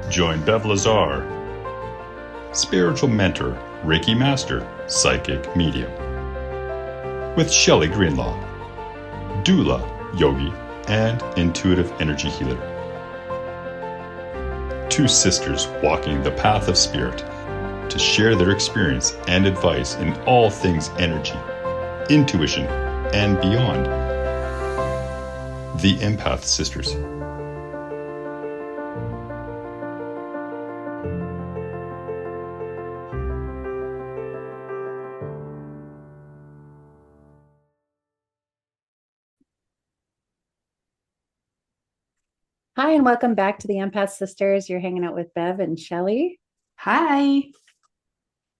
Join Bev Lazar, spiritual mentor, Reiki master, psychic medium, with Shelly Greenlaw, doula, yogi, and intuitive energy healer. Two sisters walking the path of spirit to share their experience and advice in all things energy, intuition, and beyond. The Empath Sisters. Hi, and welcome back to the Empath Sisters. You're hanging out with Bev and Shelly. Hi.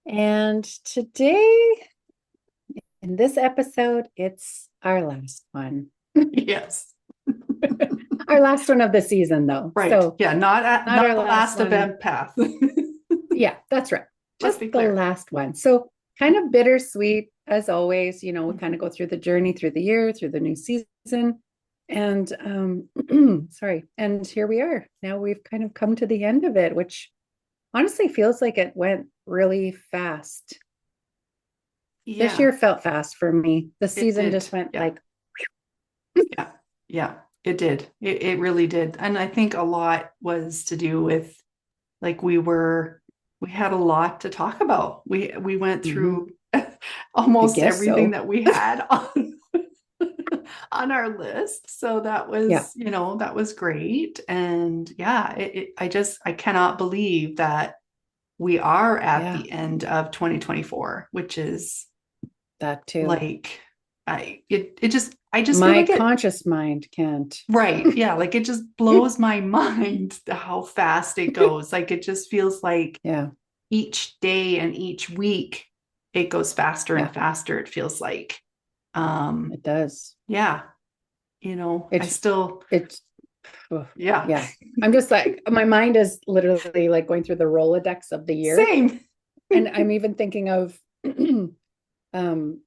And today, in this episode, it's our last one. Yes. Our last one of the season, though. Right. So, yeah, not our the last one. of Empath. Yeah, that's right. Let's Just be the clear. last one. So kind of bittersweet, as always. You know, we kind of go through the journey, through the year, through the new season. And sorry. And here we are. Now we've kind of come to the end of it, which honestly feels like it went really fast. Yeah, This year felt fast for me. The season did. just went Yeah. like, yeah, it did. It really did. And I think a lot was to do with like we had a lot to talk about. We went through almost everything that we had on our list. So that was, that was great. And yeah, I cannot believe that we are at the end of 2024, which is that too. Like I just my feel like conscious mind can't. Right. Yeah. Like it just blows my mind how fast it goes. Like it just feels like each day and each week it goes faster and faster. It feels like it does. Yeah. Yeah. I'm just like, my mind is literally like going through the Rolodex of the year. Same. And I'm even thinking of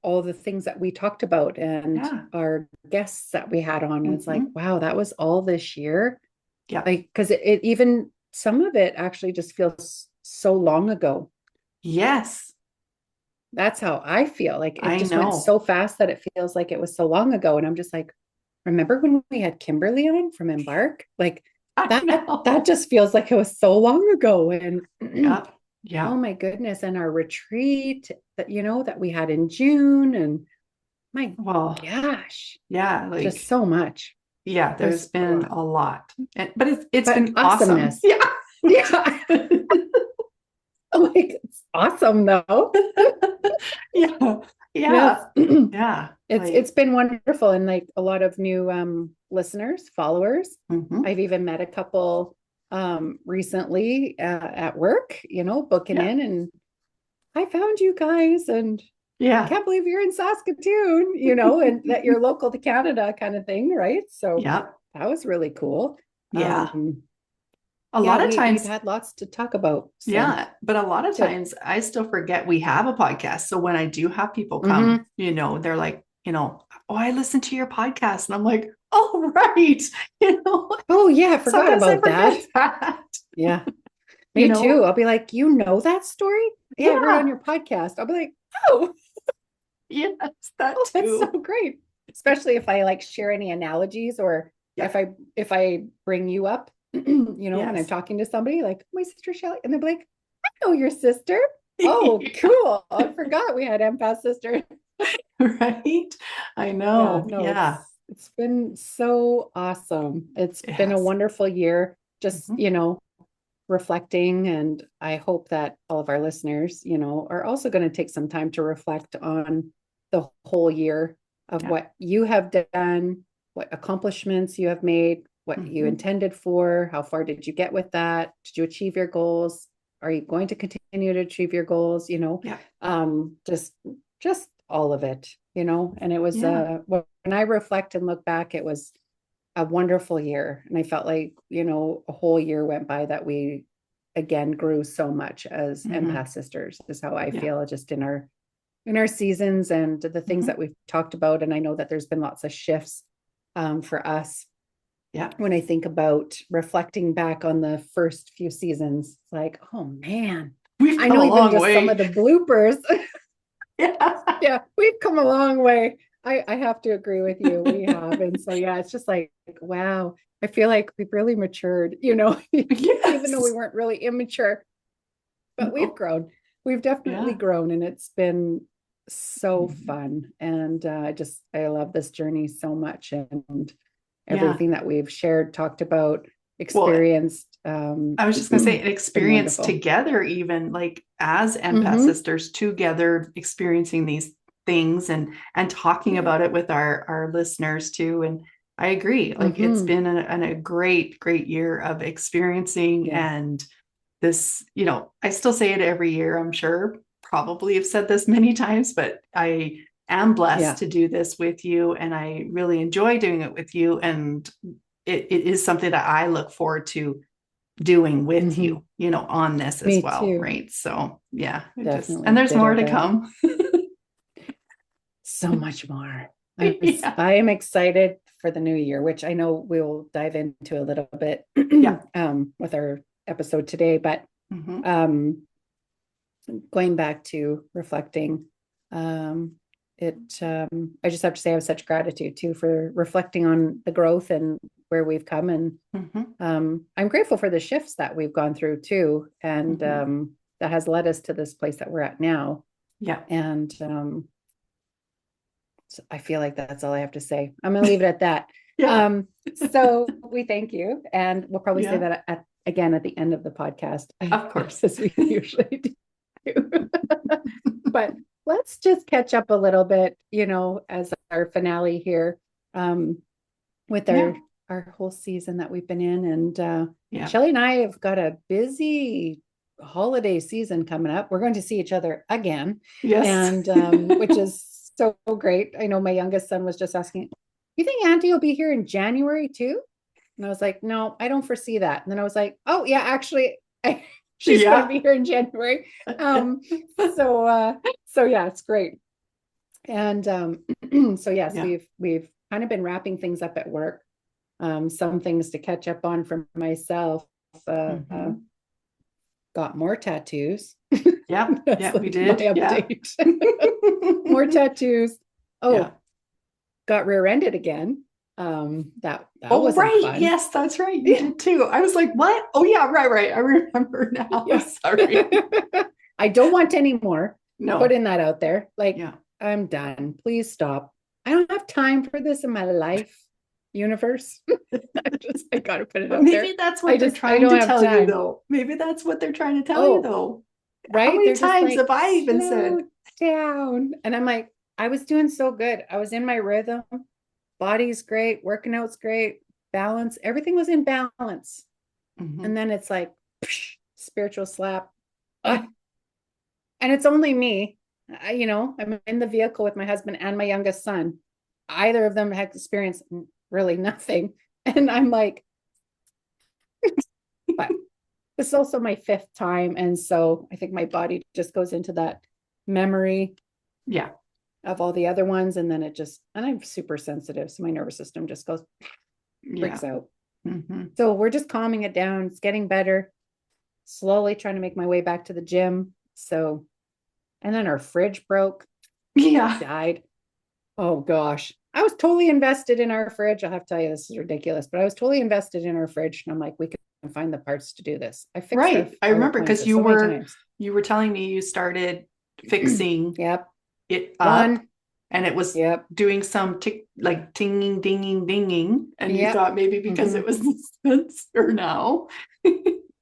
all the things that we talked about and our guests that we had on. And it's like, wow, that was all this year. Yeah. Like, because it even some of it actually just feels so long ago. Yes. That's how I feel. Like it just went so fast that it feels like it was so long ago. And I'm just like, remember when we had Kimberly on from Embark? Like that just feels like it was so long ago. And yeah. Oh my goodness. And our retreat that, that we had in June, and my gosh. Yeah. Like just so much. Yeah. There's been a lot, but it's been awesomeness. Awesome. Yeah. Like it's awesome though. Yeah. It's been wonderful, and like a lot of new listeners, followers. I've even met a couple recently at work, booking in, and I found you guys, and I can't believe you're in Saskatoon, and that you're local to Canada kind of thing, right? So that was really cool. A lot of times we've had lots to talk about. So. Yeah, but a lot of times I still forget we have a podcast. So when I do have people come, they're like, oh, I listened to your podcast. And I'm like, oh, right. Oh yeah, I forgot about that. Yeah. Me too. I'll be like, that story? Yeah, I heard on your podcast. I'll be like, oh. Yes, that too. That's so great. Especially if I like share any analogies, or if I bring you up. When I'm talking to somebody like my sister Shelly, and they're like, I know your sister. Oh, cool. I forgot we had Empath sister. Right. I know. It's been so awesome. It's been a wonderful year. Just, reflecting. And I hope that all of our listeners, are also going to take some time to reflect on the whole year of what you have done, what accomplishments you have made, what you intended for, how far did you get with that? Did you achieve your goals? Are you going to continue to achieve your goals? Just all of it, and it was, when I reflect and look back, it was a wonderful year. And I felt like, a whole year went by that we again grew so much as Empath sisters, is how I feel, just in our seasons and the things that we've talked about. And I know that there's been lots of shifts for us Yeah. When I think about reflecting back on the first few seasons, it's like, oh man, We've I come know a even long just way. some of the bloopers. Yeah. Yeah, we've come a long way. I have to agree with you. We have. And so, yeah, it's just like, wow, I feel like we've really matured, even though we Yes. weren't really immature, but we've No. grown. We've definitely Yeah. grown, and it's been so Mhm. fun. And I love this journey so much, and Yeah. everything that we've shared, talked about, Well, experienced. I was just going to say, an It's been experience wonderful. together, even like as empath Mhm. sisters together, experiencing these things and talking Yeah. about it with our listeners too. And I agree, like it's Mhm. been a great, great year of experiencing. Yeah. And this, I still say it every year, I'm sure, probably have said this many times, but I am blessed Yeah. to do this with you, and I really enjoy doing it with you. And it is something that I look forward to doing with Mhm. you, on this as Me well. too. Right. So yeah, Definitely. and there's Ditto more to that. come. So much more. Yeah. I am excited for the new year, which I know we'll dive into a little bit Yeah. with our episode today. But Mhm. going back to reflecting, it I just have to say I have such gratitude too for reflecting on the growth and where we've come. And Mhm. I'm grateful for the shifts that we've gone through too. And Mhm. that has led us to this place that we're at now. Yeah. And so I feel like that's all I have to say. I'm going to leave it at that. Yeah. So we thank you. And we'll probably say Yeah. that again at the end of the podcast, Of course. as we usually do. But let's just catch up a little bit, as our finale here, with Yeah. our whole season that we've been in. And Yeah. Shelly and I have got a busy holiday season coming up. We're going to see each other again. Yes. And which is so great. I know my youngest son was just asking, you think Auntie will be here in January too? And I was like, no, I don't foresee that. And then I was like, oh yeah, actually, she's going to be here in January. So yeah, it's great. And so yes, Yeah. we've kind of been wrapping things up at work. Some things to catch up on for myself. Mhm. Got more tattoos. Yeah. That's Yeah. like We my did. Yeah. update. More tattoos. Oh, Yeah. got rear-ended again. That Oh, wasn't right. fun. Yes, that's right. You did too. I was like, what? Oh, yeah. Right. I remember now. Yeah. Sorry. I don't want any more. No. Putting that out there. Like, Yeah. I'm done. Please stop. I don't have time for this in my life, universe. I gotta put it But up there. maybe that's what they're I trying don't to have tell you, time. though. Maybe that's what they're trying to tell you, Oh, though. How right? many They're just times like, have I even slow said? down. And I'm like, I was doing so good. I was in my rhythm. Body's great. Working out's great. Balance. Everything was in balance. Mhm. And then it's like, psh, spiritual slap. And it's only me. I'm in the vehicle with my husband and my youngest son. Either of them had experienced really nothing. And I'm like, but this is also my fifth time. And so I think my body just goes into that memory Yeah. of all the other ones. And then and I'm super sensitive. So my nervous system just goes, freaks Yeah. out. Mhm. So we're just calming it down. It's getting better. Slowly trying to make my way back to the gym. So, and then our fridge broke. Yeah. Died. Oh gosh. I was totally invested in our fridge. I'll have to tell you, this is ridiculous, but I was totally invested in our fridge. And I'm like, we can find the parts to do this. I fixed Right. I our remember because appliances so many times. you were telling me you started fixing Yep. it up, One. and it was Yep. doing some tick, like tinging, dinging, dinging. And you Yep. thought maybe because it was the sensor now.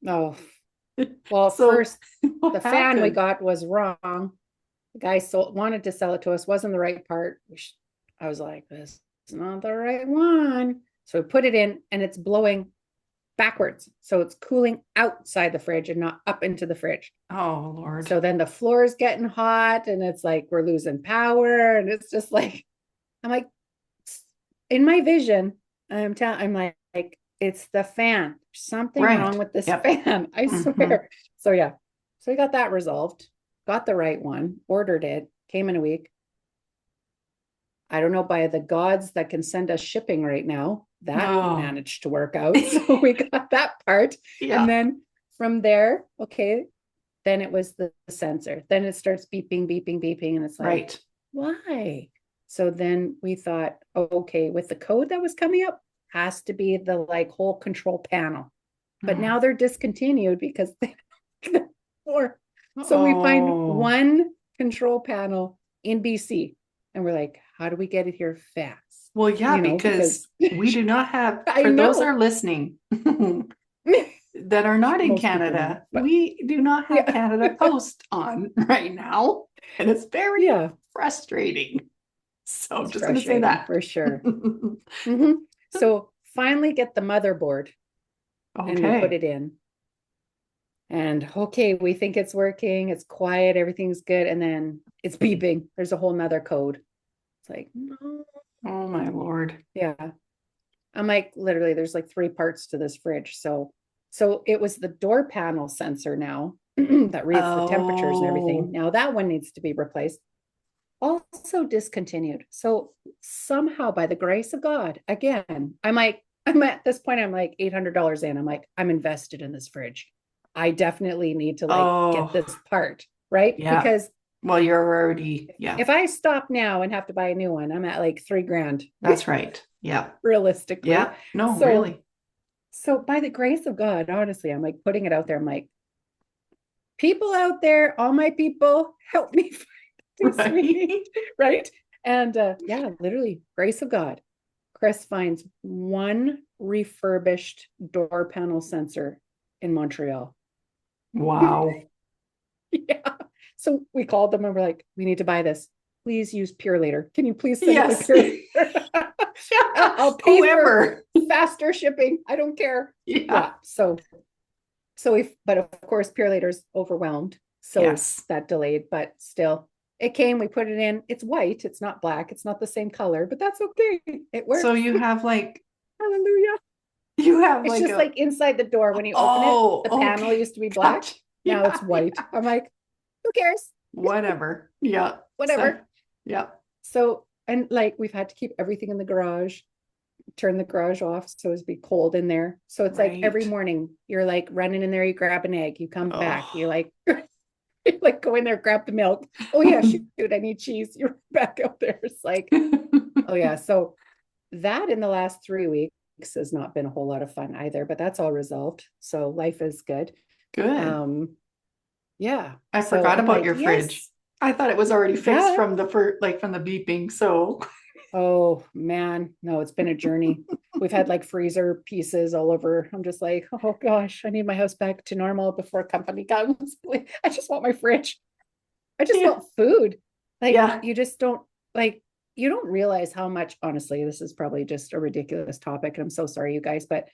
Oh, well, So first, what the fan we happened? got was wrong. The guy wanted to sell it to us, wasn't the right part. I was like, this is not the right one. So we put it in and it's blowing backwards. So it's cooling outside the fridge and not up into the fridge. Oh, Lord. So then the floor is getting hot and it's like we're losing power. And it's just like, I'm like, in my vision, I'm like, it's the fan. Something wrong Right. with this Yep. fan. I Mhm. swear. So yeah. So we got that resolved, got the right one, ordered it, came in a week. I don't know, by the gods that can send us shipping right now, that Oh. managed to work out. So we got that part. Yeah. And then from there, okay, then it was the sensor. Then it starts beeping, beeping, beeping. And it's like, Right. why? So then we thought, oh, okay, with the code that was coming up, has to be the like whole control panel. But now they're discontinued because they or so we find one control panel in BC and we're like, how do we get it here fast? Well, yeah, You know, because we do not have, I for those know. that are listening that are not in Most people Canada, don't, but- we do not have Yeah. Canada Post on right now. And it's very frustrating. So I'm It's just going to say frustrating, that. for sure. Mhm. So finally get the motherboard and we put Okay. it in. And okay, we think it's working, it's quiet, everything's good, and then it's beeping. There's a whole nother code. It's like, no. Oh my Lord. Yeah. I'm like, literally, there's like 3 parts to this fridge. So it was the door panel sensor now that reads the temperatures and everything. Now that one needs to be replaced. Also discontinued. So somehow, by the grace of God, again, I'm at this point, I'm like $800 in. I'm like, I'm invested in this fridge. I definitely need to like get this part, right? Yeah. Because well, you're already, if I stop now and have to buy a new one, I'm at like $3,000. That's right. Yeah. Realistically. Yeah. No, so, really. So by the grace of God, honestly, I'm like putting it out there. I'm like, people out there, all my people, help me find this right. Right? And yeah, literally, grace of God. Chris finds one refurbished door panel sensor in Montreal. Wow. Yeah. So we called them and we're like, we need to buy this. Please use Pure Later. Can you please send it with Pure Later? I'll pay for faster shipping. I don't care. Yeah. So but of course, Pure Later's overwhelmed. So that delayed, but still. It came, we put it in. It's white. It's not black. It's not the same color, but that's okay. It works. So you have like, hallelujah. You have it's like just like inside the door when you open it. The panel used to be black. Gotcha. Now it's white. I'm like, who cares? Whatever. Yeah. Whatever. So, yeah. So, and like we've had to keep everything in the garage, turn the garage off so it's be cold in there. So it's like every morning you're like running in there, you grab an egg, you come back, you like like go in there, grab the milk. Oh yeah, shoot, I need cheese. You're back out there. It's like, oh yeah. So that in the last 3 weeks has not been a whole lot of fun either, but that's all resolved. So life is good. Good. Yeah. I forgot about your fridge. I thought it was already fixed from the from the beeping. So oh man, no, it's been a journey. We've had like freezer pieces all over. I'm just like, oh gosh, I need my house back to normal before company comes. I just want my fridge. I just want food. Like you just don't like, you don't realize how much, honestly, this is probably just a ridiculous topic. And I'm so sorry, you guys, but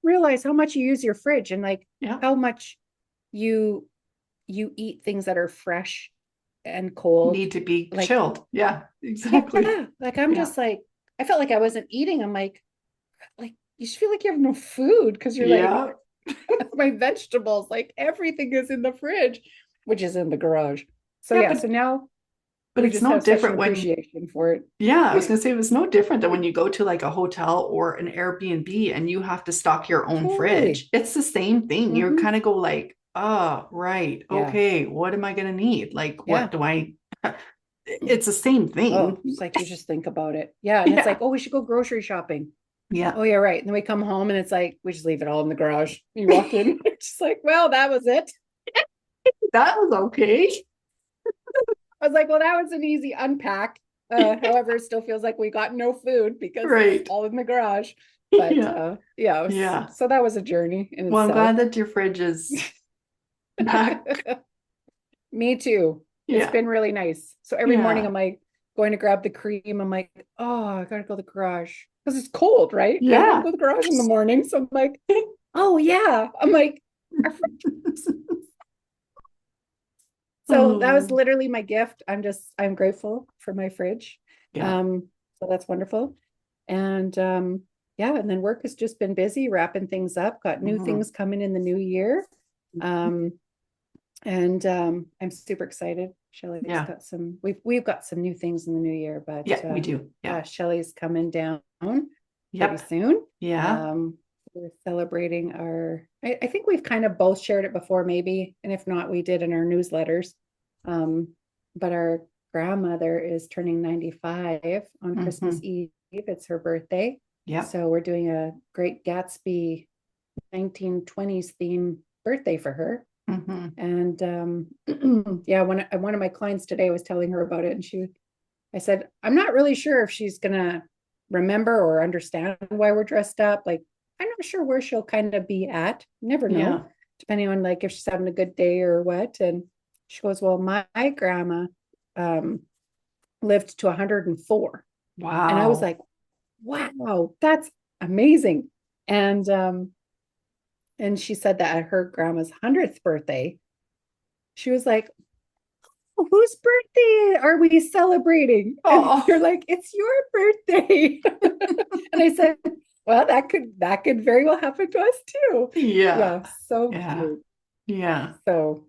realize how much you use your fridge and like how much you eat things that are fresh and cold need to be like, chilled. Yeah, exactly. Yeah. Like I'm just like, I felt like I wasn't eating. I'm like you should feel like you have no food because you're like my vegetables, like everything is in the fridge, which is in the garage. So so now but it's no different when appreciation for it. Yeah, I was gonna say it was no different than when you go to like a hotel or an Airbnb and you have to stock your own fridge. It's the same thing. You kind of go like, oh, right. Okay. What am I going to need? Like, what do I, it's the same thing. Oh, it's like, you just think about it. Yeah. And it's like, oh, we should go grocery shopping. Yeah. Oh, yeah. Right. And then we come home and it's like, we just leave it all in the garage. You walk in, it's just like, well, that was it. That was okay. I was like, well, that was an easy unpack. However, it still feels like we got no food because it's all in the garage. But so that was a journey. Well, I'm glad that your fridge is back. Me too. It's been really nice. So every morning I'm like going to grab the cream. I'm like, oh, I gotta go to the garage because it's cold, right? Yeah. I don't go to the garage in the morning. So I'm like, oh yeah. I'm like, so that was literally my gift. I'm grateful for my fridge. So that's wonderful. And and then work has just been busy wrapping things up, got new things coming in the new year. And I'm super excited. Shelly's got we've got some new things in the new year, but we do. Shelly's coming down pretty soon. Yeah. We're celebrating I think we've kind of both shared it before, maybe, and if not, we did in our newsletters. But our grandmother is turning 95 on Christmas Eve. It's her birthday. Yeah. So we're doing a Great Gatsby 1920s theme birthday for her. And yeah, one of my clients today was telling her about it, and I said, I'm not really sure if she's gonna remember or understand why we're dressed up. Like, I'm not sure where she'll kind of be at. Never know, depending on like if she's having a good day or what. And she goes, well, my grandma lived to 104. Wow. And I was like, wow, that's amazing. And she said that at her grandma's 100th birthday, she was like, oh, whose birthday are we celebrating? Oh. And you're like, it's your birthday. And I said, well, that could very well happen to us too. Yeah. So cute. Yeah. So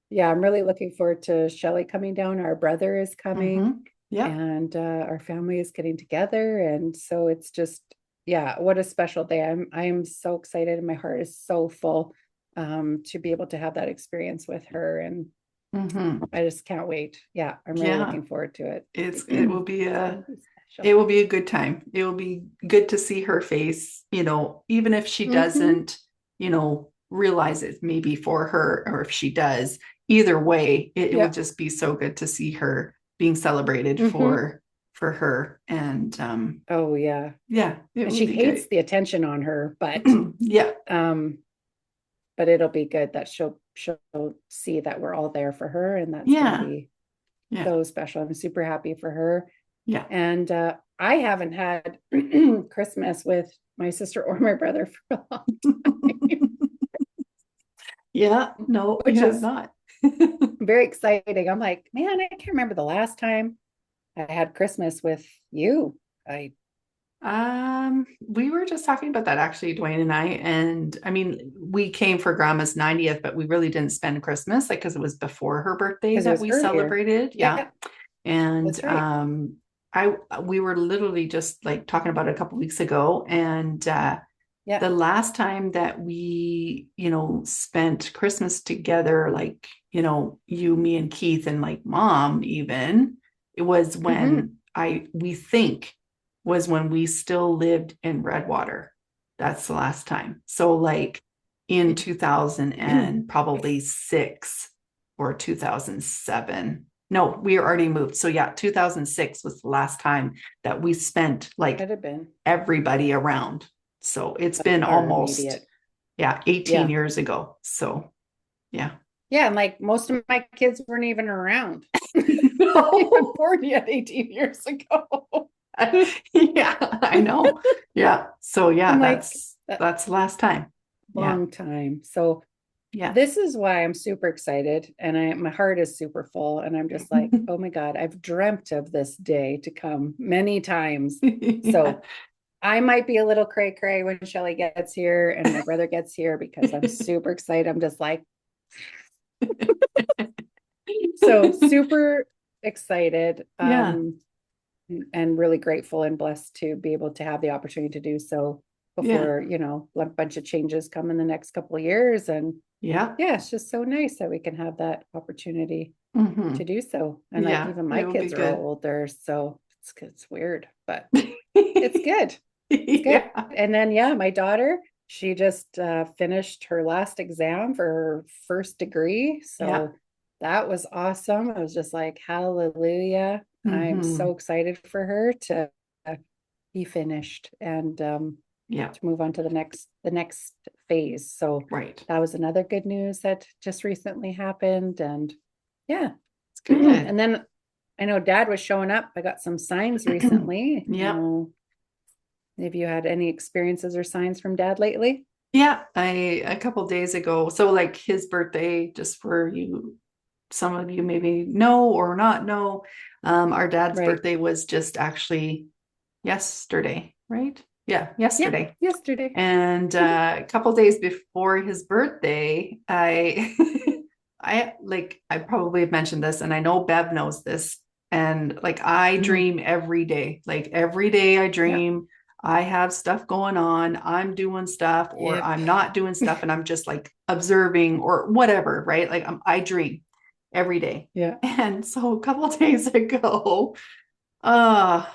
yeah, I'm really looking forward to Shelly coming down. Our brother is coming. Yeah. And our family is getting together. And so it's just, yeah, what a special day. I am so excited, and my heart is so full to be able to have that experience with her. And I just can't wait. Yeah, I'm really looking forward to it. It will be a good time. It will be good to see her face, even if she doesn't, realize it maybe for her, or if she does. Either way, it will just be so good to see her being celebrated for her. And oh yeah. And she hates the attention on her, but but it'll be good that she'll see that we're all there for her, and that's gonna be so special. I'm super happy for her. And I haven't had Christmas with my sister or my brother for a long time. No, which is not very exciting. I'm like, man, I can't remember the last time I had Christmas with you. We were just talking about that actually, Dwayne and I. And I mean, we came for grandma's 90th, but we really didn't spend Christmas, like, because it was before her birthday that we celebrated. And we were literally just like talking about it a couple weeks ago. And the last time that we, spent Christmas together, like, you, me, and Keith, and like mom, even, it was when we think was when we still lived in Redwater. That's the last time. So like in 2000 and probably 6 or 2007. No, we already moved. So 2006 was the last time that we spent like everybody around. So it's been almost 18 years ago. So and like most of my kids weren't even around. Even born yet 18 years ago. I know. So that's the last time. Long time. So this is why I'm super excited, and my heart is super full, and I'm just like, oh my God, I've dreamt of this day to come many times. So I might be a little cray when Shelly gets here and my brother gets here, because I'm super excited. I'm just like, so super excited. And really grateful and blessed to be able to have the opportunity to do so before, a bunch of changes come in the next couple of years. And it's just so nice that we can have that opportunity to do so. And like, even my kids are older, so it's weird, but it's good. It's good. And then, my daughter, she just finished her last exam for her first degree. So that was awesome. I was just like, hallelujah. I'm so excited for her to be finished and to move on to the next phase. So that was another good news that just recently happened. And it's good. And then I know Dad was showing up. I got some signs recently. Have you had any experiences or signs from Dad lately? A couple of days ago. So like his birthday, just for you, some of you maybe know or not know, our dad's birthday was just actually yesterday, right? Yesterday. Yesterday. And a couple of days before his birthday, I probably have mentioned this, and I know Bev knows this. And like, I dream every day. Like every day I dream I have stuff going on, I'm doing stuff, or Yep. I'm not doing stuff, and I'm just like observing or whatever, right? Like I dream every day. Yeah. And so a couple of days ago, uh,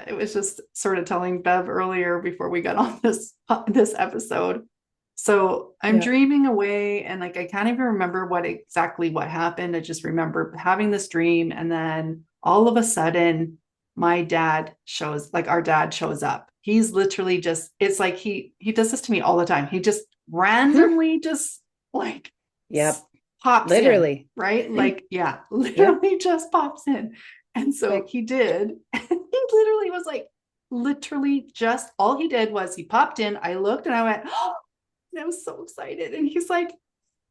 it was just sort of telling Bev earlier before we got on this episode. So I'm dreaming away, and like I can't even remember what happened. I just remember having this dream, and then all of a sudden, our dad shows up. He's literally just, it's like he does this to me all the time. He just randomly just like pops literally in, right? Like, yeah, literally just pops in. And so like, he did. And he literally was like, literally just all he did was he popped in. I looked and I went, oh, and I was so excited. And he's like,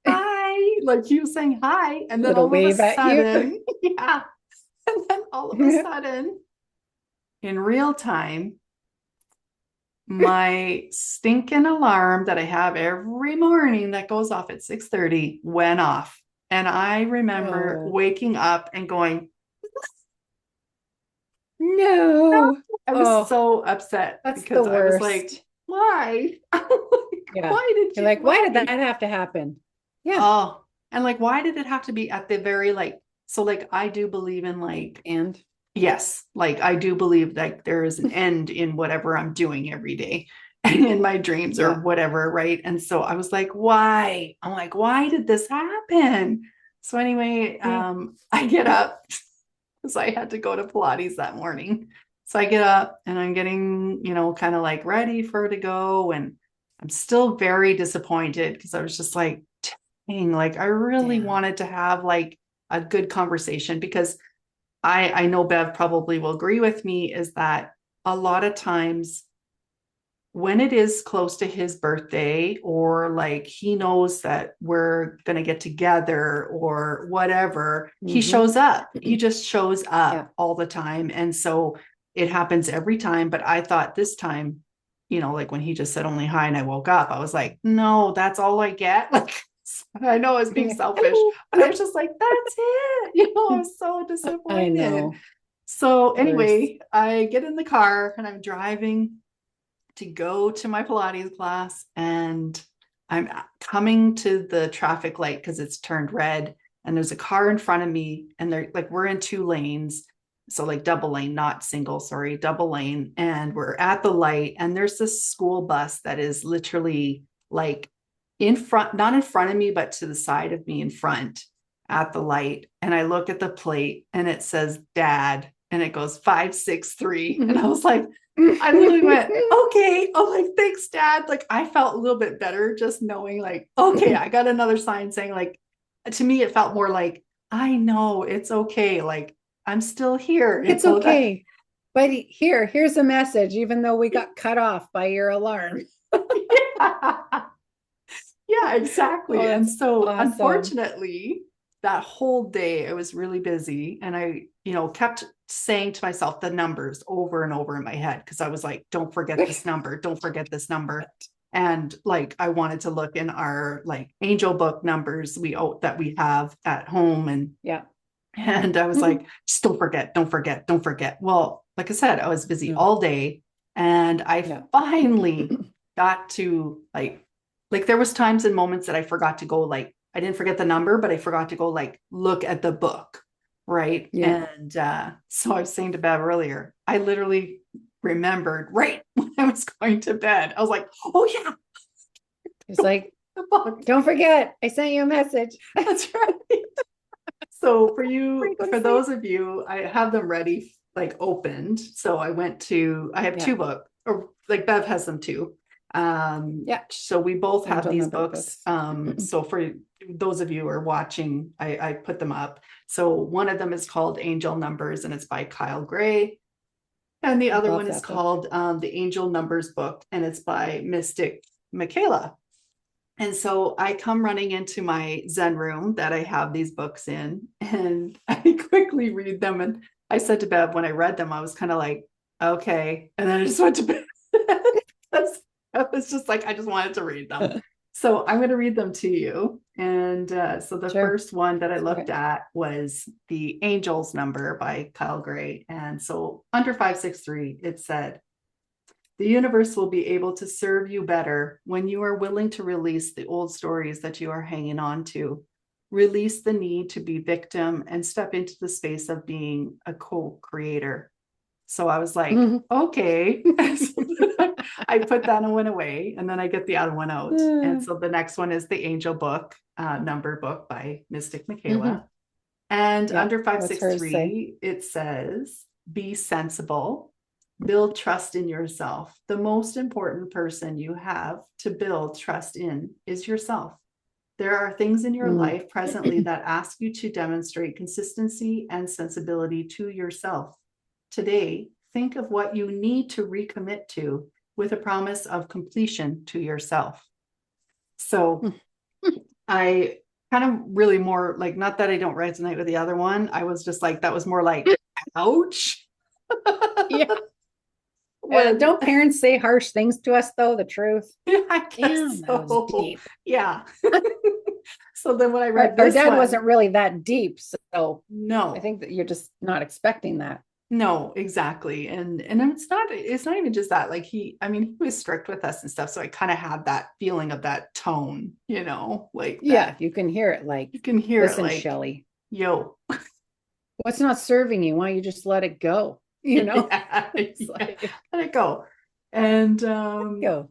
hi. Like he was saying hi. And then all of a sudden, yeah. And then all of a sudden, in real time, my stinking alarm that I have every morning that goes off at 6:30 went off. And I remember waking up and going, no. I was so upset because I was like, why? Why did you? Like, why did that have to happen? Yeah. Oh, and like, why did it have to be at the very like, so like, I do believe in like, and yes, like I do believe like there is an end in whatever I'm doing every day in my dreams or whatever, right? And so I was like, why? I'm like, why did this happen? So anyway, I get up because I had to go to Pilates that morning. So I get up and I'm getting, kind of like ready for her to go. And I'm still very disappointed because I was just like, dang, like I really wanted to have like a good conversation, because I know Bev probably will agree with me, is that a lot of times when it is close to his birthday, or like he knows that we're going to get together or whatever, he shows up. He just shows up all the time. And so it happens every time. But I thought this time, like when he just said only hi and I woke up, I was like, no, that's all I get. Like, I know I was being selfish, but I was just like, that's it. I was so disappointed. I know. So anyway, I get in the car and I'm driving to go to my Pilates class, and I'm coming to the traffic light because it's turned red, and there's a car in front of me, and they're like, we're in 2 lanes. So like double lane, not single, sorry, double lane. And we're at the light, and there's this school bus that is literally like in front, not in front of me, but to the side of me in front at the light. And I look at the plate and it says dad, and it goes 563. And I was like, I literally went, okay. I'm like, thanks, dad. Like I felt a little bit better just knowing like, okay, I got another sign saying like, to me, it felt more like, I know it's okay. Like I'm still here. It's okay. But here's a message, even though we got cut off by your alarm. Yeah, exactly. And so unfortunately, that whole day I was really busy, and I, kept saying to myself the numbers over and over in my head, because I was like, don't forget this number, don't forget this number. And like I wanted to look in our like angel book numbers that we have at home, and and I was like, just don't forget, don't forget, don't forget. Well, like I said, I was busy all day, and I finally got to like there was times and moments that I forgot to go, like I didn't forget the number, but I forgot to go like look at the book, right? And so I was saying to Bev earlier, I literally remembered right when I was going to bed. I was like, oh yeah. It's like, don't forget, I sent you a message. That's right. So for those of you, I have them ready, like opened. So I have 2 books, or like Bev has them too. So we both have these books. So for those of you who are watching, I put them up. So one of them is called Angel Numbers, and it's by Kyle Gray. And the other one is called the Angel Numbers book, and it's by Mystic Michaela. And so I come running into my Zen room that I have these books in, and I quickly read them. And I said to Bev, when I read them, I was kind of like, okay. And then I just went to bed. It was just like, I just wanted to read them. So I'm going to read them to you. And so the first one that I looked at was The Angel's Number by Kyle Gray. And so under 563, it said, The universe will be able to serve you better when you are willing to release the old stories that you are hanging on to. Release the need to be victim and step into the space of being a co-creator. So I was like, okay. I put that one away, and then I get the other one out. And so the next one is the Angel Book, number book by Mystic Michaela. And under 563, it says, be sensible, build trust in yourself. The most important person you have to build trust in is yourself. There are things in your life presently that ask you to demonstrate consistency and sensibility to yourself. Today, think of what you need to recommit to with a promise of completion to yourself. So I kind of really more like, not that I don't resonate with the other one. I was just like, that was more like, ouch. Yeah. Don't parents say harsh things to us though? The truth. I guess so. Deep. Yeah. So then when I read our dad wasn't really that deep. So no, I think that you're just not expecting that. No, exactly. And it's not even just that. Like he was strict with us and stuff. So I kind of had that feeling of that tone, like that. You can hear it. Like you can hear listen, it like, Shelly, yo, what's not serving you? Why don't you just let it go? Let it go. And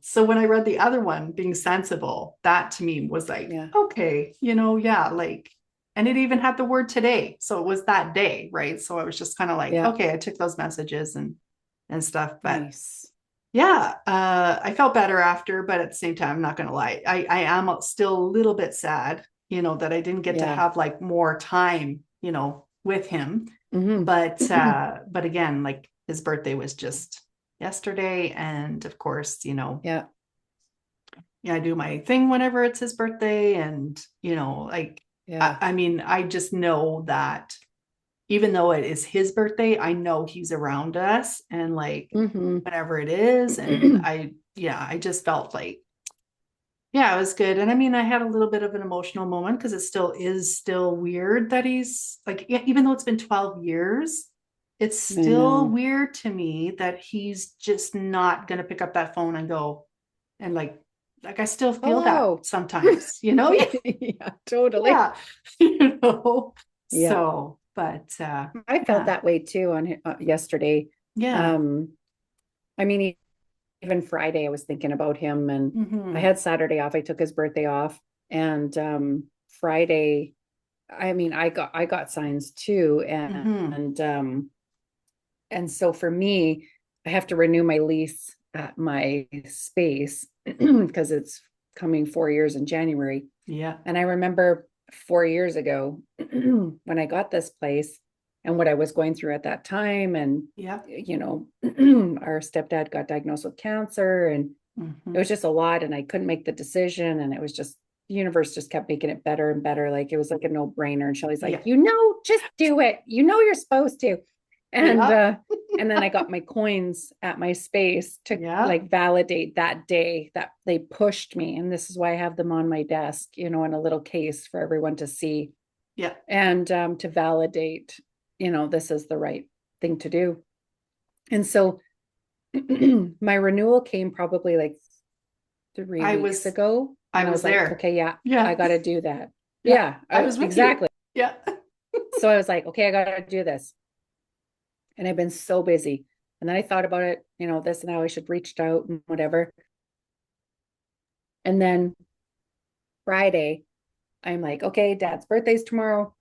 so when I read the other one, being sensible, that to me was like, okay, like, and it even had the word today. So it was that day, right? So I was just kind of like, okay, I took those messages and stuff. But I felt better after, but at the same time, I'm not going to lie. I am still a little bit sad, that I didn't get to have like more time, with him. But again, like his birthday was just yesterday. And of course, I do my thing whenever it's his birthday. And, I just know that even though it is his birthday, I know he's around us and like whenever it is. And I just felt like, it was good. And I had a little bit of an emotional moment because it is still weird that he's like, even though it's been 12 years, it's still weird to me that he's just not going to pick up that phone and go and like I still feel that sometimes, Yeah, totally. So, but I felt that way too on yesterday. Even Friday I was thinking about him, and I had Saturday off. I took his birthday off, and Friday, I got signs too, and so for me, I have to renew my lease at my space because it's coming 4 years in January. And I remember 4 years ago when I got this place and what I was going through at that time. And, our stepdad got diagnosed with cancer, and it was just a lot, and I couldn't make the decision. And it was just, the universe just kept making it better and better. Like it was like a no brainer. And Shelly's like, just do it. You're supposed to. And, and then I got my coins at my space to like validate that day that they pushed me. And this is why I have them on my desk, in a little case for everyone to see. And, to validate, this is the right thing to do. And so my renewal came probably like 3 weeks ago. I was there. Like, okay, I got to do that. I was with exactly. You. So I was like, okay, I got to do this. And I've been so busy. And then I thought about it, this and how I should reach out and whatever. And then Friday, I'm like, okay, Dad's birthday's tomorrow.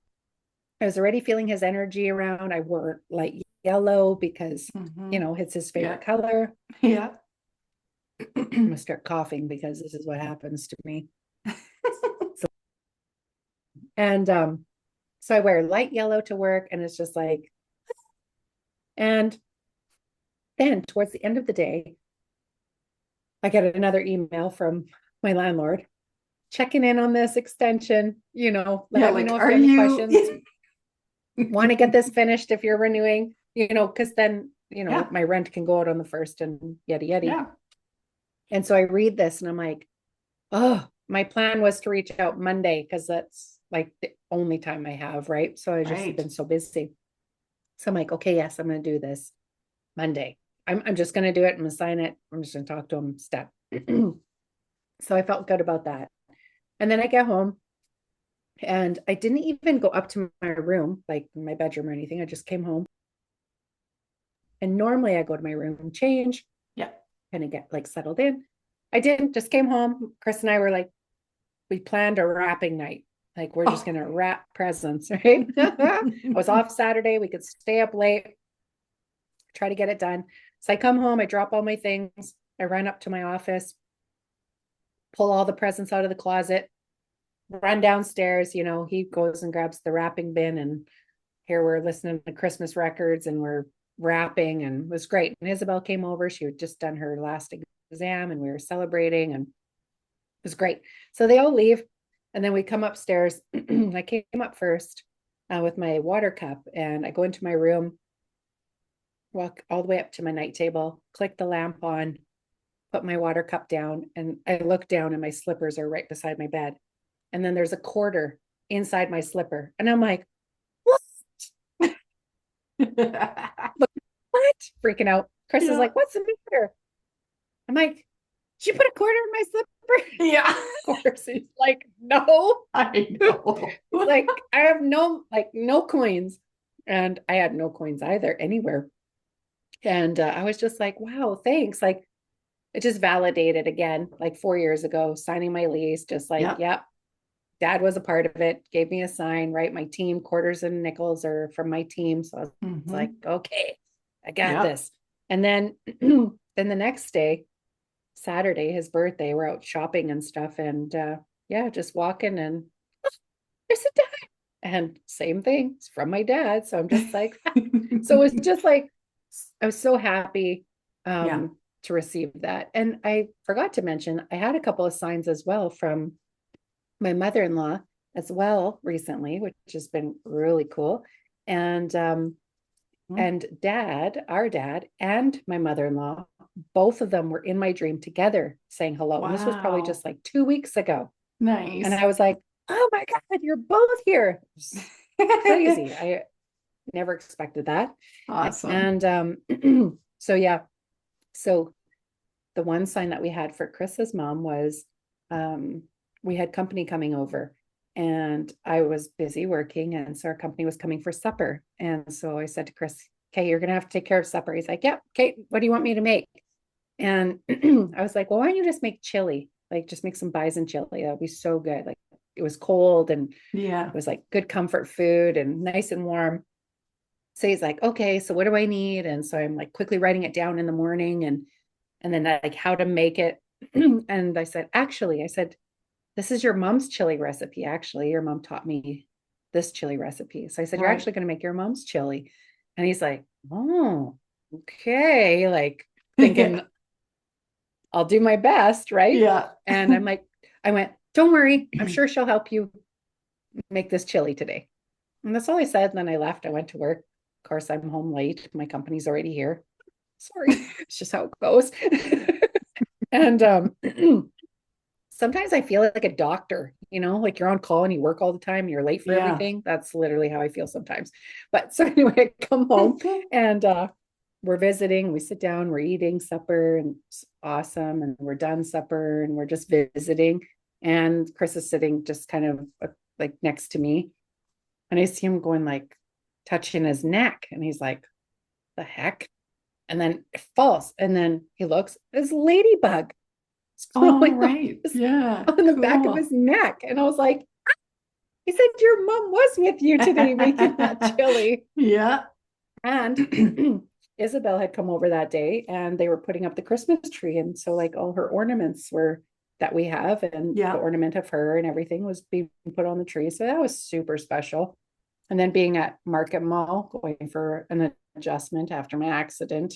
I was already feeling his energy around. I wore light yellow because, it's his favorite color. I'm going to start coughing because this is what happens to me. So I wear light yellow to work, and it's just like, and then towards the end of the day, I get another email from my landlord checking in on this extension, let me know if you have any questions. Want to get this finished if you're renewing, because then, my rent can go out on the 1st and yada, yada. And so I read this and I'm like, oh, my plan was to reach out Monday because that's like the only time I have, right? So I just been so busy. So I'm like, okay, yes, I'm going to do this Monday. I'm just going to do it. I'm going to sign it. I'm just going to talk to him step. So I felt good about that. And then I get home and I didn't even go up to my room, like my bedroom or anything. I just came home. And normally I go to my room and change. Yeah. Kind of get like settled in. I didn't, just came home. Chris and I were like, we planned a wrapping night. Like we're just going to wrap presents, right? I was off Saturday. We could stay up late, try to get it done. So I come home, I drop all my things. I run up to my office, pull all the presents out of the closet, run downstairs. He goes and grabs the wrapping bin, and here we're listening to Christmas records and we're wrapping, and it was great. And Isabel came over. She had just done her last exam and we were celebrating, and it was great. So they all leave. And then we come upstairs. I came up first with my water cup, and I go into my room, walk all the way up to my night table, click the lamp on, put my water cup down, and I look down and my slippers are right beside my bed. And then there's a quarter inside my slipper. And I'm like, what? What? Freaking out. Chris is like, what's the matter? I'm like, did you put a quarter in my slipper? Yeah. Of course. He's like, no. I know. Like, I have no coins. And I had no coins either anywhere. And I was just like, wow, thanks. Like, it just validated again, like 4 years ago, signing my lease, just like, yep, dad was a part of it, gave me a sign, right? My team quarters and nickels are from my team. So I was like, okay, I got this. And then, then the next day, Saturday, his birthday, we're out shopping and stuff. And just walking, and there's a dad. And same thing, it's from my dad. So I'm just like, so it was just like, I was so happy to receive that. And I forgot to mention, I had a couple of signs as well from my mother-in-law as well recently, which has been really cool. And our dad and my mother-in-law, both of them were in my dream together saying hello. Wow. And this was probably just like 2 weeks ago. Nice. And I was like, oh my God, you're both here. Crazy. I never expected that. Awesome. And so the one sign that we had for Chris's mom was we had company coming over, and I was busy working, and so our company was coming for supper. And so I said to Chris, okay, you're gonna have to take care of supper. He's like, yeah, okay, what do you want me to make? And I was like, well, why don't you just make chili? Like, just make some bison chili. That'd be so good. Like, it was cold, and it was like good comfort food and nice and warm. So he's like, okay, so what do I need? And so I'm like quickly writing it down in the morning, and then like how to make it. And I said, this is your mom's chili recipe. Actually, your mom taught me this chili recipe. So I said, you're actually going to make your mom's chili. And he's like, oh, okay. Like, thinking I'll do my best. Right. Yeah. And I went, don't worry. I'm sure she'll help you make this chili today. And that's all I said. And then I left. I went to work. Of course, I'm home late. My company's already here. Sorry. It's just how it goes. And sometimes I feel like a doctor, like you're on call and you work all the time, you're late for everything. That's literally how I feel sometimes. But so anyway, I come home and we're visiting, we sit down, we're eating supper, and it's awesome. And we're done supper and we're just visiting. And Chris is sitting just kind of like next to me. And I see him going like touching his neck. And he's like, the heck? And then it falls. And then he looks, this ladybug. Oh, right. Yeah. On the back of his neck. And I was like, he said, your mom was with you today making that chili. Yeah. And Isabel had come over that day and they were putting up the Christmas tree. And so like all her ornaments that we have, and the ornament of her and everything was being put on the tree. So that was super special. And then being at Market Mall, going for an adjustment after my accident,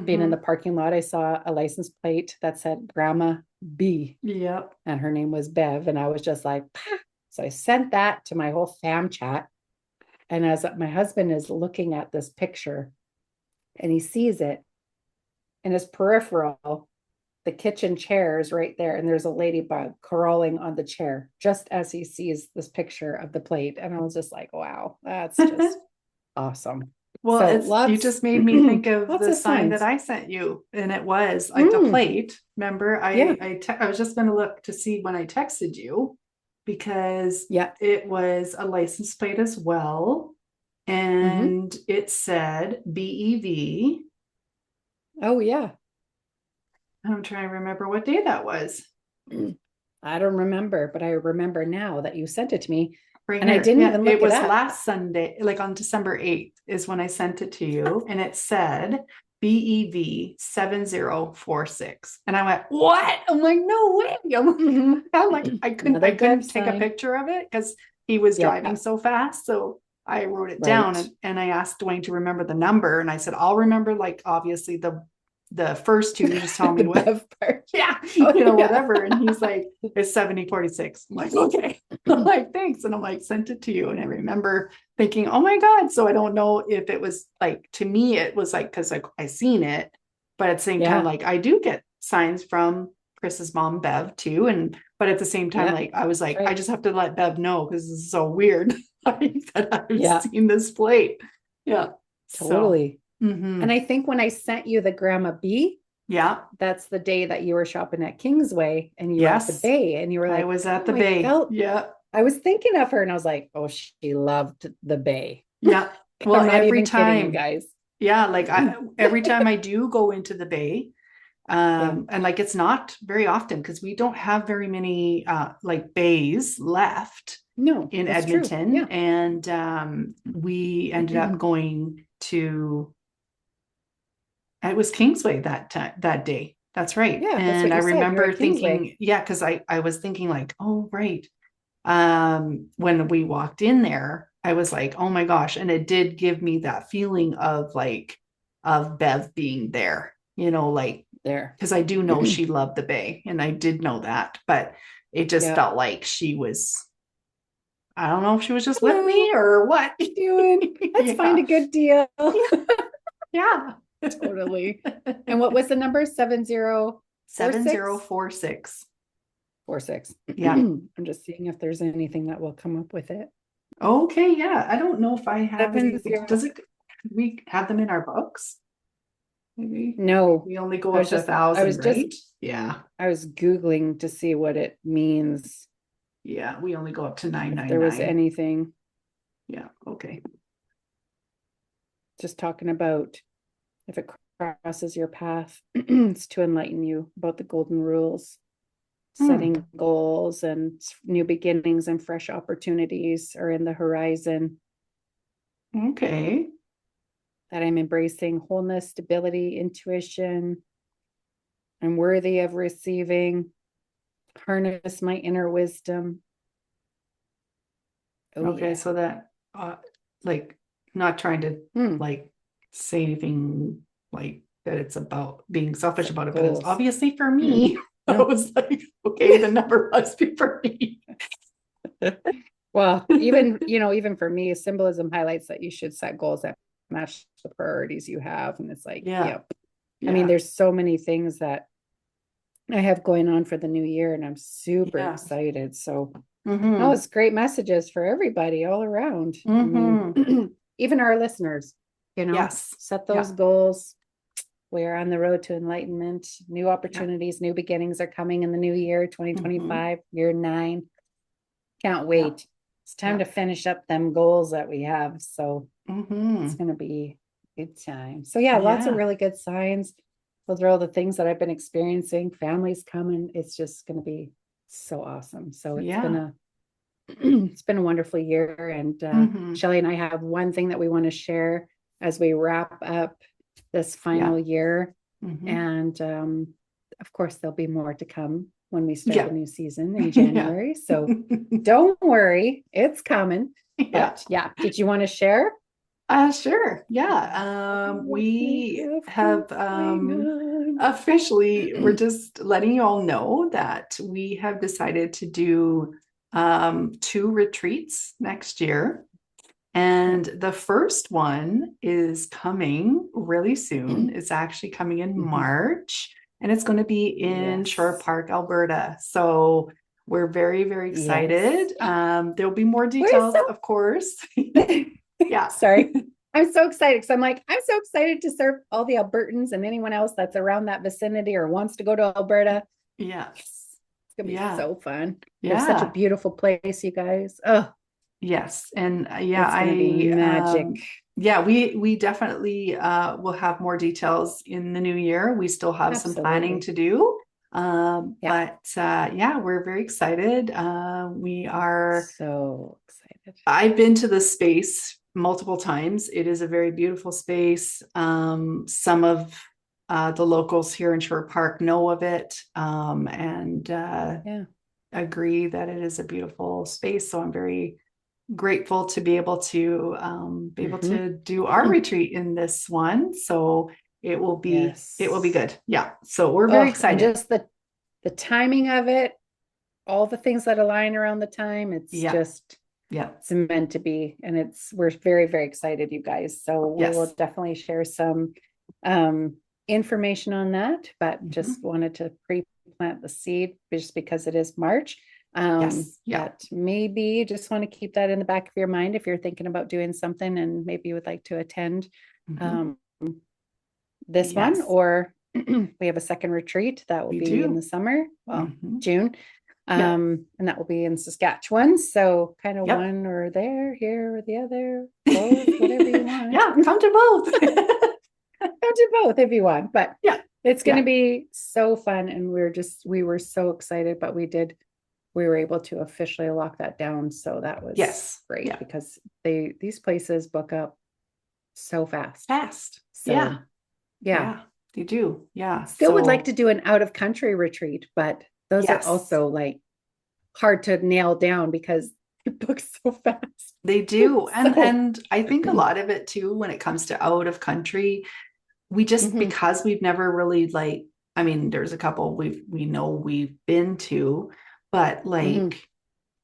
being in the parking lot, I saw a license plate that said Grandma B. Yep. And her name was Bev. And I was just like, pah. So I sent that to my whole fam chat. And as my husband is looking at this picture and he sees it in his peripheral, the kitchen chair is right there. And there's a ladybug crawling on the chair just as he sees this picture of the plate. And I was just like, wow, that's just awesome. Well, So you just made me think of lots the of sign that signs. I sent you, and it was like a plate. Remember, Yeah. I was just going to look to see when I texted you because Yeah. it was a license plate as well, and it said BEV. Oh yeah. I'm trying to remember what day that was. I don't remember, but I remember now that you sent it to me. Right And I here. didn't Yeah, even it look was it up. last Sunday, like on December 8th is when I sent it to you, and it said BEV 7046. And I went, what? I'm like, no way. I'm like, I couldn't Another take a sign. picture of it because he was Yeah. driving so fast. So I wrote it down, Right. and I asked Dwayne to remember the number. And I said, I'll remember, like, obviously the first two, you just tell me The what. Bev part. Yeah, Oh, you know, yeah. whatever. And he's like, it's 7046. I'm like, okay. I'm like, thanks. And I'm like, sent it to you. And I remember thinking, oh my God. So I don't know if it was like, to me, it was like, because I seen it, but at the same time, Yeah. like I do get signs from Chris's mom, Bev, too. But at the same time, Yeah. like I was like, Right. I just have to let Bev know because this is so weird that I've Yeah. seen this plate. Yeah. Totally. So, And I think when I sent you the Grandma B, yeah. that's the day that you were shopping at Kingsway and you were at the Yes. Bay and you were like, I was at oh, the I Bay. felt, Yeah. I was thinking of her and I was like, oh, she loved the Bay. Yeah. Well, I'm not every even kidding you time, guys. yeah, like every time I do go into the Bay, Yeah. and like it's not very often because we don't have very many like bays left No, in that's true. Edmonton. Yeah. And we ended up going to, it was Kingsway that day. That's right. Yeah, that's And what I you said. You're remember at Kingsway. thinking, yeah, because I was thinking like, oh, right. When we walked in there, I was like, oh my gosh. And it did give me that feeling of like, of Bev being there, you know, like, There. because I do know she loved the Bay and I did know that, but it just Yeah. felt like she was, I don't know if she was just with me or what. Doing. Let's find a good deal. Yeah. Totally. And what was the number? 7046? 7046. 46. Yeah. I'm just seeing if there's anything that will come up with it. Okay. Yeah. I don't know if I have any. 70. We have them in our books? Maybe. No. We only go up to 1,000, right? Yeah. I was Googling to see what it means. Yeah. We only go up to If 999. there was anything. Yeah. Okay. Just talking about if it crosses your path, it's to enlighten you about the golden rules, setting goals and new beginnings and fresh opportunities are in the horizon. Okay. That I'm embracing wholeness, stability, intuition. I'm worthy of receiving. Harness my inner wisdom. Oh, Okay. yeah. So that, like, not trying to like say anything like that it's about being selfish about it, but it's obviously for me. I was like, okay, the number must be for me. Well, even for me, symbolism highlights that you should set goals that match the priorities you have. And it's like, yep. I mean, there's so many things that I have going on for the new year and I'm super excited. So it's great messages for everybody all around. I mean, even our listeners, set those goals. We are on the road to enlightenment. New opportunities, new beginnings are coming in the new year, 2025, year 9. Can't wait. It's time to finish up them goals that we have. So it's going to be a good time. So lots of really good signs. Those are all the things that I've been experiencing. Families coming. It's just going to be so awesome. So it's been a wonderful year. And Shelly and I have one thing that we want to share as we wrap up this final year. And of course, there'll be more to come when we start the new season in January. So don't worry, it's coming. But did you want to share? Sure. Yeah. We have officially, we're just letting you all know that we have decided to do 2 retreats next year. And the first one is coming really soon. It's actually coming in March, and it's going to be in Shore Park, Alberta. So we're very, very excited. There'll be more details, of course. Sorry. I'm so excited because I'm so excited to serve all the Albertans and anyone else that's around that vicinity or wants to go to Alberta. Yeah. Yes. It's gonna be so fun. We have Yeah. such a beautiful place, you guys. Oh, yes. And it's gonna be magic. Yeah, we definitely will have more details in the new year. We still have some planning to do. But yeah, we're very excited. We are so excited. I've been to this space multiple times. It is a very beautiful space. Some of the locals here in Shore Park know of it, and agree that it is a beautiful space. So I'm very grateful to be able to do our retreat in this one. So it will be good. Yeah. So we're very excited. And just the timing of it, all the things that align around the time, it's just it's meant to be. And we're very, very excited, you guys. So we will definitely share some information on that, but just wanted to pre-plant the seed just because it is March. That maybe just want to keep that in the back of your mind if you're thinking about doing something and maybe you would like to attend this one, or we have a second retreat that will be in the summer, June. And that will be in Saskatchewan. So kind of one or there, here or the other, both, whatever you want. Come to both. Come to both if you want. But it's going to be so fun. And we were so excited, but we were able to officially lock that down. So that was great because these places book up so fast. So, yeah, you do. Yeah. Still would like to do an out of country retreat, but those are also like hard to nail down because it books so fast. They do. And I think a lot of it too, when it comes to out of country, we just, because we've never really there's a couple we know we've been to, but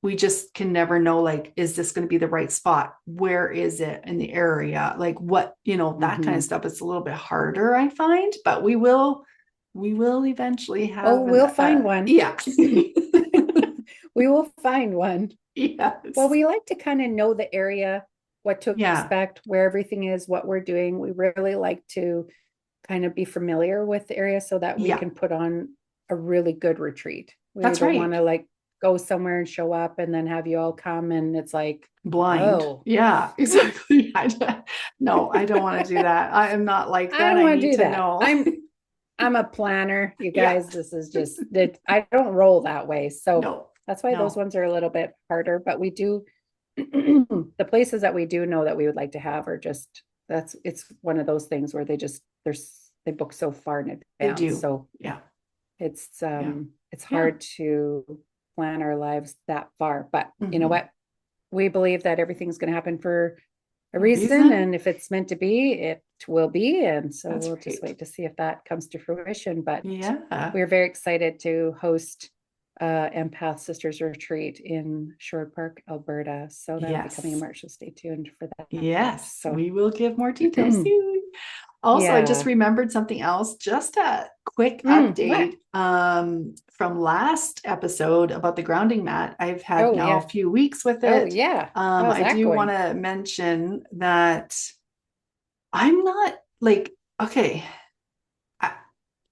we just can never know, is this going to be the right spot? Where is it in the area? What, that kind of stuff. It's a little bit harder, I find, but we will eventually have. We'll find one. Yeah. We will find one. Yes. Well, we like to kind of know the area, what to expect, where everything is, what we're doing. We really like to kind of be familiar with the area so that we can put on a really good retreat. We don't want to go somewhere and show up and then have you all come and it's blind. Oh. Yeah, exactly. No, I don't want to do that. I am not like that. I don't need to know. I'm a planner, you guys. This is just that I don't roll that way. So that's why those ones are a little bit harder, but we do the places that we do know that we would like to have are just it's one of those things where they book so far in advance. They do. So it's hard to plan our lives that far, but you know what? We believe that everything's going to happen for a reason, and if it's meant to be, it will be. And so we'll just wait to see if that comes to fruition. But we're very excited to host Empath Sisters Retreat in Shore Park, Alberta. So that'll be coming in March. So stay tuned for that. Yes, so we will give more details soon. Also, I just remembered something else, just a quick update from last episode about the grounding mat. I've had a few weeks with it. I do want to mention that I'm not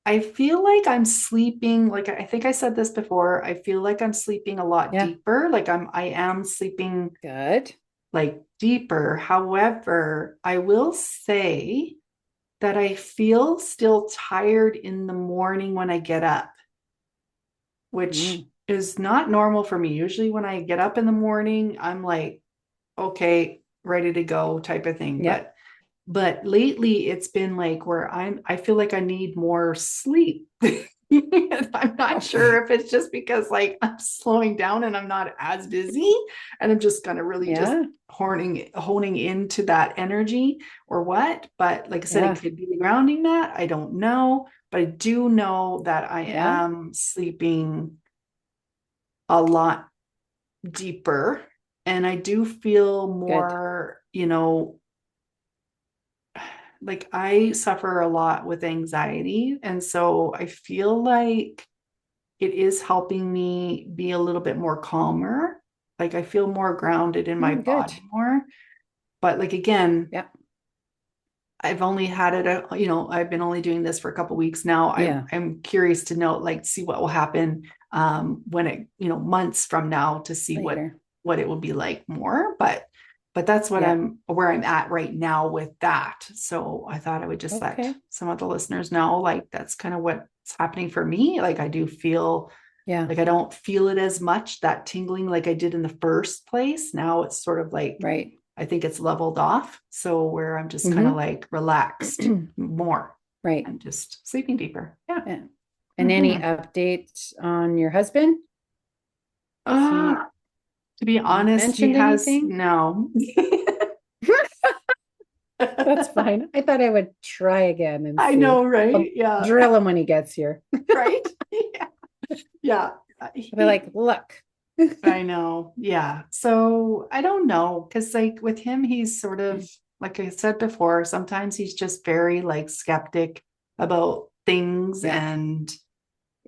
I feel like I'm sleeping, I think I said this before, I feel like I'm sleeping a lot deeper. I am sleeping good, deeper. However, I will say that I feel still tired in the morning when I get up, which is not normal for me. Usually when I get up in the morning, I'm okay, ready to go type of thing. But lately it's been where I feel like I need more sleep. I'm not sure if it's just because I'm slowing down and I'm not as busy and I'm just kind of really just honing into that energy or what. But like I said, it could be the grounding mat. I don't know, but I do know that I am sleeping a lot deeper and I do feel more, I suffer a lot with anxiety. And so I feel like it is helping me be a little bit more calmer. I feel more grounded in my body more. But again, I've only had it, I've been only doing this for a couple weeks now. Yeah. I'm curious to know, like, see what will happen when it, months from now, to see Later. what it will be like more. But that's what Yeah. where I'm at right now with that. So I thought I would just let Okay. some of the listeners know, like, that's kind of what's happening for me. Like, I do feel Yeah. like I don't feel it as much, that tingling, like I did in the first place. Now it's sort of like, Right. I think it's leveled off. So where I'm just kind of Mhm. like relaxed more Right. and just sleeping deeper. Yeah. Yeah. And any updates on your husband? To be honest, he mentioned has anything? no. That's fine. I thought I would try again and I see. know, right? I'll Yeah. drill him when he gets here. Right? Yeah. Yeah. I'll be like, look. I know. Yeah. So I don't know. Cause like with him, he's sort of, like I said before, sometimes he's just very like skeptic about things. Yeah. And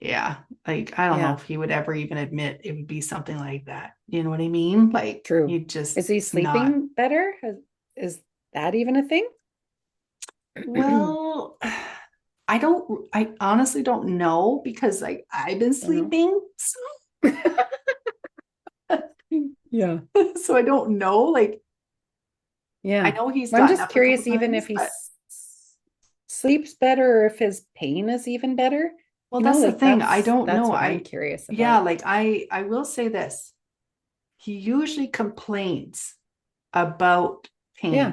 yeah, like I don't know Yeah. if he would ever even admit it would be something like that. You know what I mean? Like True. he just Is he not. sleeping better? Is that even a thing? Well, I honestly don't know, because like I've been sleeping. Yeah. So I don't know. Like, Yeah. I know he's Well, I'm gotten just up a couple curious, even if times, he but sleeps better or if his pain is even better. well, that's the Like thing. I don't that's know. what I'm curious Yeah, about. like I will say this. He usually complains about pain. Yeah.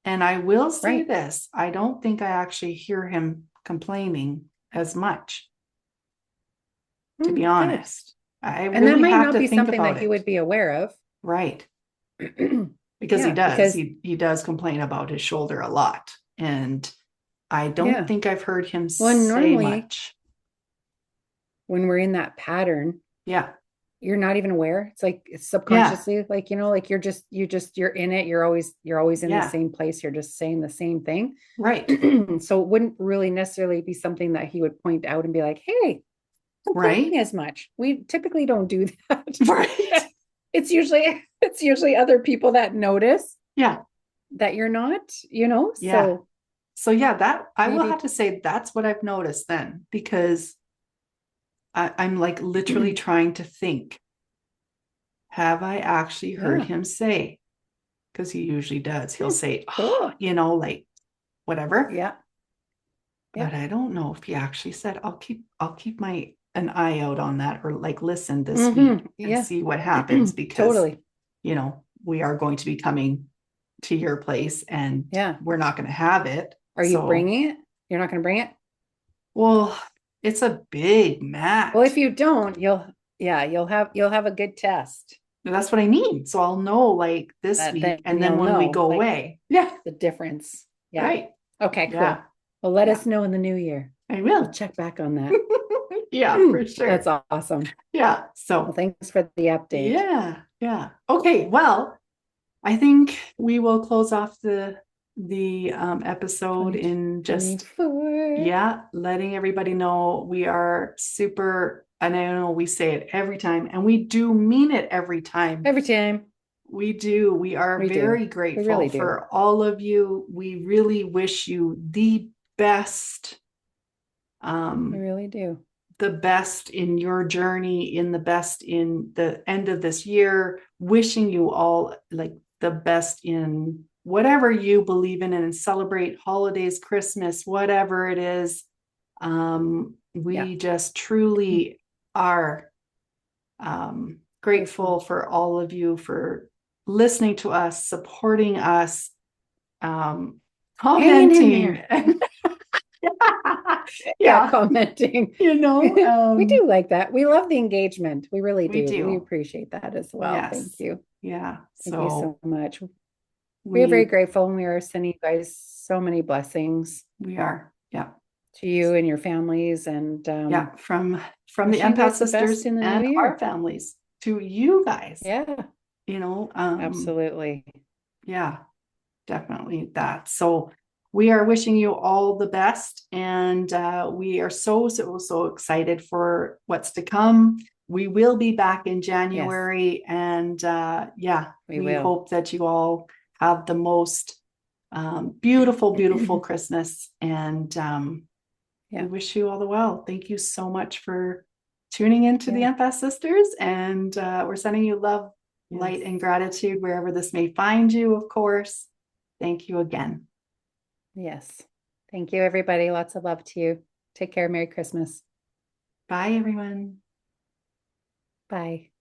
And I will say Right. this, I don't think I actually hear him complaining as much, to be Good. honest. I And that really might have not to be think something about that he it. would be aware of. Right. Because he Yeah, does. because He does complain about his shoulder a lot. And I don't yeah. think I've heard him Well, say normally much. when we're in that pattern, Yeah. you're not even aware. It's like it's Yeah. subconsciously, like like you're in it. You're always in the Yeah. same place. You're just saying the same thing. Right. So it wouldn't really necessarily be something that he would point out and be like, "Hey, Right. complaining as much." We typically don't do that. Right. It's usually other people that notice Yeah. that you're not, Yeah. so So yeah, that I will maybe have to say that's what I've noticed then, because I'm like literally trying to think, have I actually heard yeah. him say? Because he usually does. He'll say, Cool. like whatever. Yeah. But I don't know if he actually said, I'll keep an eye out on that, or like listen this week and Yeah. see what happens, because Totally. we are going to be coming to your place, and Yeah. we're not going to have it. Are you bringing it? You're not going to bring it? Well, it's a big mat. Well, if you don't, you'll have a good test. That's what I mean. So I'll know like this That week, then and then you'll when we know, go like, away. Yeah. the difference. Yeah. Right. Okay, cool. Yeah. Well, let Yeah. us know in the new year. I We'll will. check back on that. Yeah, for sure. That's awesome. Yeah. Well, So thanks for the update. yeah. Yeah. Okay. Well, I think we will close off the episode in just 24. letting everybody know we are super, and I know we say it every time, and we do mean it every time. Every time. We do. We are very grateful really do. for all of you. We really wish you the best. We really do. The best in your journey, in the end of this year, wishing you all like the best in whatever you believe in, and celebrate holidays, Christmas, whatever it is. We just truly are grateful for all of you for listening to us, supporting us, commenting. Yeah, commenting. We do like that. We love the engagement. We really do. We appreciate that as well. Yes. Thank you. Yeah. Thank you so much. We are very grateful, and we are sending you guys so many blessings. We are. Yeah. To you and your families, and from the Empath sisters and our families to you guys. Yeah. Absolutely. Yeah, definitely that. So we are wishing you all the best, and we are so excited for what's to come. We will be back in January, and we hope that you all have the most Beautiful, beautiful Christmas. And Yeah. we wish you all the well. Thank you so much for tuning into the Empath Sisters. And we're sending you love, light, and gratitude wherever this may find you, of course. Thank you again. Yes. Thank you, everybody. Lots of love to you. Take care. Merry Christmas. Bye, everyone. Bye.